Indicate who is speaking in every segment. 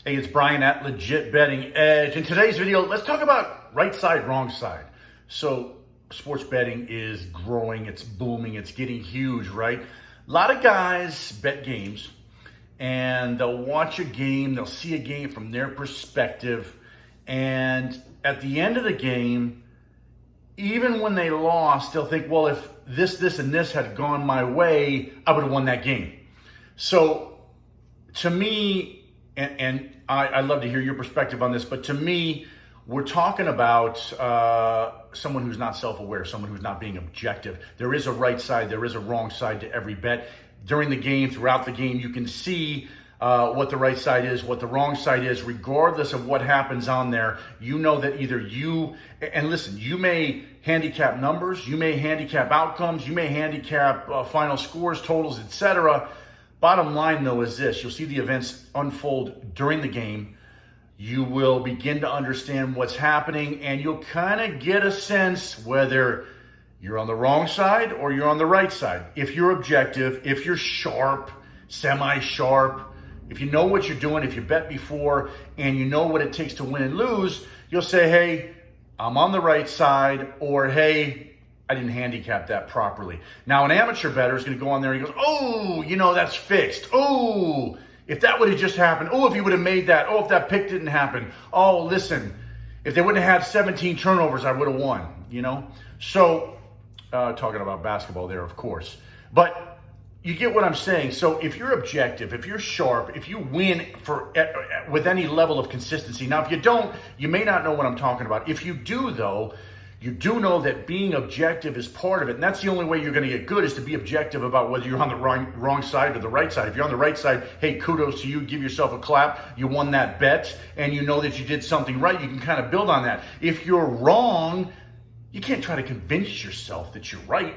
Speaker 1: Hey, it's Brian at Legit Betting Edge. In today's video, let's talk about right side, wrong side. So sports betting is growing, it's booming, it's getting huge, right? A lot of guys bet games and they'll watch a game, they'll see a game from their perspective. And at the end of the game, even when they lost, they'll think, well, if this, and this had gone my way, I would have won that game. So to me, and I'd love to hear your perspective on this, but to me, we're talking about someone who's not self-aware, someone who's not being objective. There is a right side, there is a wrong side to every bet. During the game, throughout the game, you can see what the right side is, what the wrong side is, regardless of what happens on there. You know that either you, and listen, you may handicap numbers, you may handicap outcomes, you may handicap final scores, totals, etc. Bottom line, though, is this. You'll see the events unfold during the game. You will begin to understand what's happening, and you'll kind of get a sense whether you're on the wrong side or you're on the right side. If you're objective, if you're sharp, semi-sharp, if you know what you're doing, if you bet before, and you know what it takes to win and lose, you'll say, hey, I'm on the right side, or hey, I didn't handicap that properly. Now, an amateur bettor is going to go on there and he goes, oh, that's fixed. Oh, if that would have just happened. Oh, if he would have made that. Oh, if that pick didn't happen. Oh, listen, if they wouldn't have had 17 turnovers, I would have won, So, talking about basketball there, of course. But you get what I'm saying. So if you're objective, if you're sharp, if you win with any level of consistency. Now, if you don't, you may not know what I'm talking about. If you do, though, you do know that being objective is part of it. And that's the only way you're going to get good, is to be objective about whether you're on the wrong side or the right side. If you're on the right side, hey, kudos to you. Give yourself a clap. You won that bet, and you know that you did something right. You can kind of build on that. If you're wrong, you can't try to convince yourself that you're right.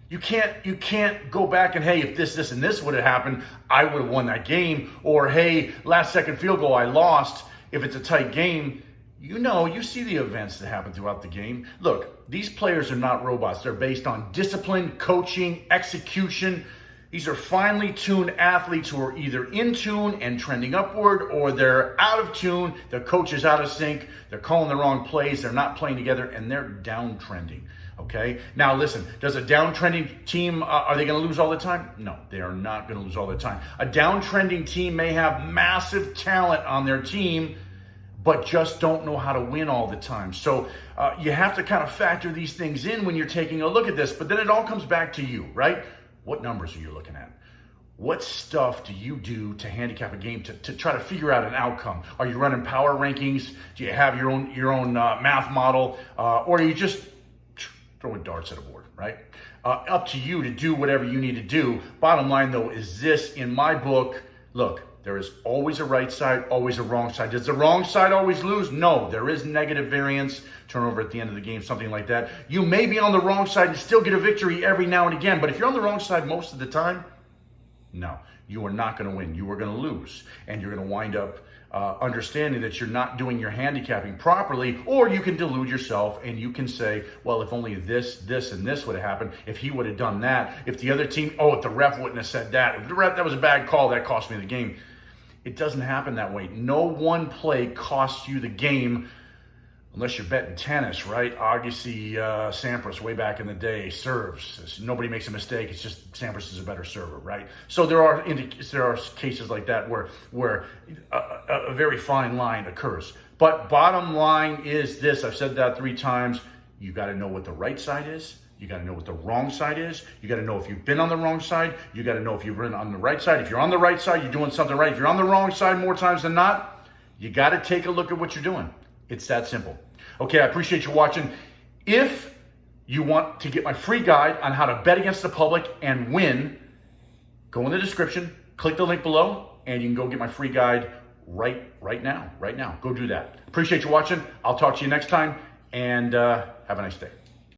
Speaker 1: You can't go back and, hey, if this, and this would have happened, I would have won that game. Or, hey, last second field goal, I lost. If it's a tight game, you see the events that happen throughout the game. Look, these players are not robots. They're based on discipline, coaching, execution. These are finely tuned athletes who are either in tune and trending upward, or they're out of tune. Their coach is out of sync. They're calling the wrong plays. They're not playing together, and they're downtrending. Okay? Now, listen, does a downtrending team, are they going to lose all the time? No, they are not going to lose all the time. A downtrending team may have massive talent on their team, but just don't know how to win all the time. So you have to kind of factor these things in when you're taking a look at this. But then it all comes back to you, right? What numbers are you looking at? What stuff do you do to handicap a game to try to figure out an outcome? Are you running power rankings? Do you have your own math model? Or are you just throwing darts at a board, right? Up to you to do whatever you need to do. Bottom line, though, is this: in my book, look, there is always a right side, always a wrong side. Does the wrong side always lose? No, there is negative variance, turnover at the end of the game, something like that. You may be on the wrong side and still get a victory every now and again, but if you're on the wrong side most of the time, no, you are not going to win. You are going to lose, and you're going to wind up understanding that you're not doing your handicapping properly. Or you can delude yourself and you can say, well, if only this, and this would have happened, if he would have done that, if the other team, if the ref wouldn't have said that, if the ref, that was a bad call, that cost me the game. It doesn't happen that way. No one play costs you the game, unless you're betting tennis, right? Agassi, Sampras, way back in the day, serves. Nobody makes a mistake. It's just Sampras is a better server, right? So there are cases like that where a very fine line occurs. But bottom line is this. I've said that 3 times. You got to know what the right side is. You got to know what the wrong side is. You got to know if you've been on the wrong side. You got to know if you've been on the right side. If you're on the right side, you're doing something right. If you're on the wrong side more times than not, you got to take a look at what you're doing. It's that simple. Okay, I appreciate you watching. If you want to get my free guide on how to bet against the public and win, go in the description, click the link below, and you can go get my free guide right now. Go do that. Appreciate you watching. I'll talk to you next time, and have a nice day.